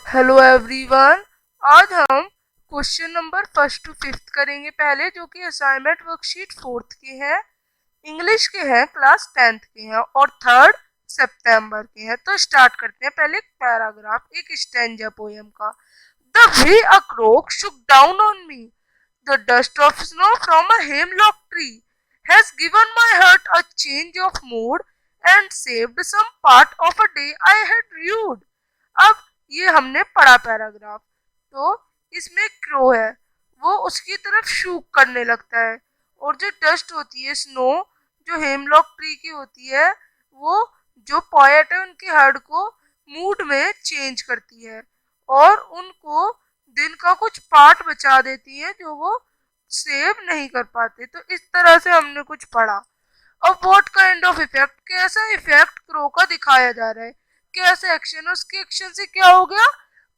Hello everyone. आज हम question number first to fifth करेंगे पहले, जो कि असाइनमेंट वर्कशीट फोर्थ के हैं, इंग्लिश के हैं, क्लास टेंथ के हैं और 3 सितंबर के हैं। तो स्टार्ट करते हैं। पहले एक पैराग्राफ, एक स्टैंजा पोएम का। The way a croak shook down on me, the dust of snow from a hemlock tree has given my heart a change of mood and saved some part of a day I had rued। अब ये हमने पढ़ा paragraph. तो इसमें crow है, वो उसकी तरफ शूक करने लगता है, और जो डस्ट होती है, स्नो, जो हेमलॉक ट्री की होती है, वो जो पोएट है उनके हार्ट को मूड में चेंज करती है और उनको दिन का कुछ पार्ट बचा देती है जो वो सेव नहीं कर पाते। तो इस तरह से हमने कुछ पढ़ा। अब व्हाट काइंड ऑफ इफेक्ट, कैसा इफेक्ट क्रो का दिखाया जा रहा है, कैसा एक्शन, उसके एक्शन से क्या हो गया,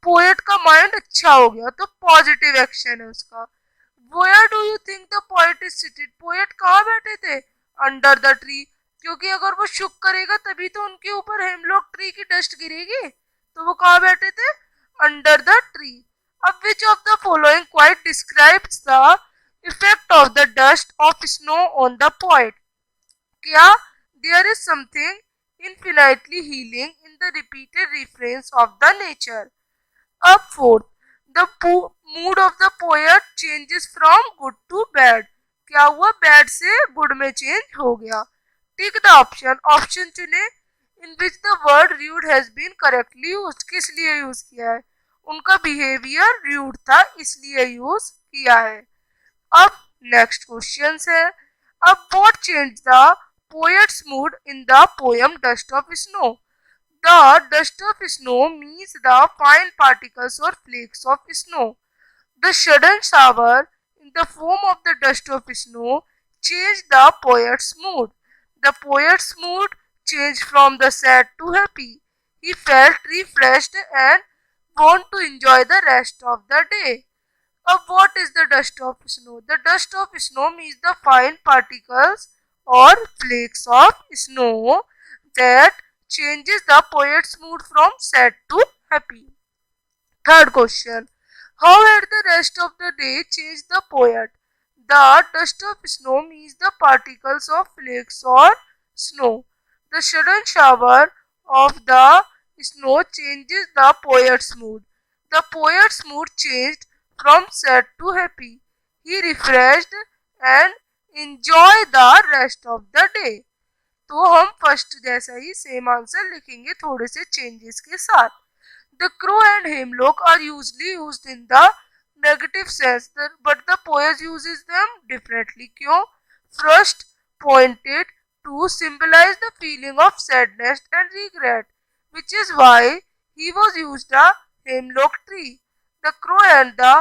पोएट का माइंड अच्छा हो गया, तो पॉजिटिव एक्शन है उसका। Where do you think the poet is seated, poet कहाँ बैठे थे, अंडर द ट्री, क्योंकि अगर वो शुक करेगा तभी तो उनके ऊपर हेमलॉक ट्री की डस्ट गिरेगी। तो वो कहाँ बैठे थे, अंडर द ट्री। अब which of the following quite describes the effect of the dust of snow on the poet, क्या there is something infinitely healing in the repeated refrains of the nature। Up fourth, the mood of the poet changes from good to bad, क्या हुआ, bad से good में change हो गया। Tick the option, option चुने in which the word rude has been correctly used, किस लिए use किया है, उनका बिहेवियर रूड था इसलिए यूज किया है। अब नेक्स्ट क्वेश्चन है, अब what change the poet's mood in the poem Dust of Snow। The dust of snow means the fine particles or flakes of snow। The sudden shower in the form of the dust of snow changed the poet's mood। The poet's mood changed from the sad to happy। He felt refreshed and want to enjoy the rest of the day। What is the dust of snow? The dust of snow means the fine particles or flakes of snow that changes the poet's mood from sad to happy। Third question, how had the rest of the day changed the poet? The dust of snow means the particles of flakes or snow। The sudden shower of the snow changes the poet's mood। The poet's mood changed from sad to happy। He refreshed and enjoy the rest of the day। तो हम first जैसा ही same answer लिखेंगे थोड़े से changes के साथ। The crow and hemlock are usually used in the negative sense, but the poet uses them differently। क्यों? First pointed to symbolize the feeling of sadness and regret, which is why he was used a hemlock tree। The crow and the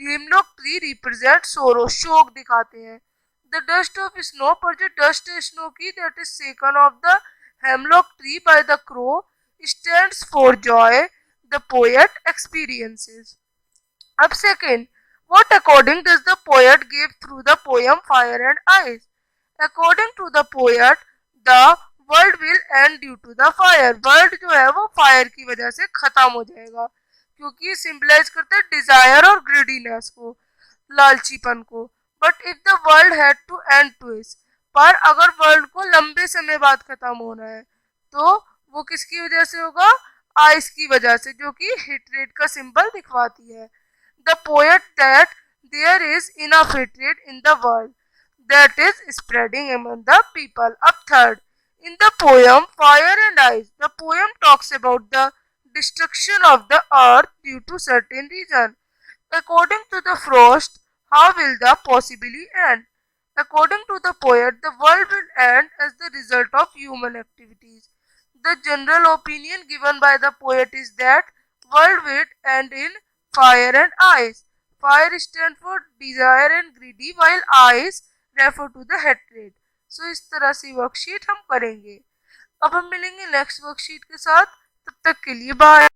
hemlock tree represent sorrow, शोक दिखाते हैं। The dust of snow, पर जो dust है snow की, that is shaken of the hemlock tree by the crow, stands for joy the poet experiences। अब second, what according does the poet give through the poem Fire and Ice। According to the poet, the world will end due to the fire। World जो है वो fire की वजह से खत्म हो जाएगा, क्योंकि सिंबलाइज करते हैं डिजायर और ग्रीडीनेस को, लालचीपन को। But if the world had to end to इस, पर अगर वर्ल्ड को लंबे समय बाद खत्म होना है तो वो किसकी वजह से होगा, आइस की वजह से, जो कि हेट्रेड का सिंबल दिखवाती है। The poet that there is enough hatred in the world that is spreading among the people। Up third, in the poem Fire and Ice, the poem talks about the destruction of the earth due to certain reason। According to the frost, how will the possibly end? According to the poet, the world will end as the result of human activities। The general opinion given by the poet is that world will end in fire and ice। Fire stands for desire and greedy, while ice refer to the hatred. So इस तरह से worksheet हम करेंगे। अब हम मिलेंगे next worksheet के साथ, तब तक के लिए बाय।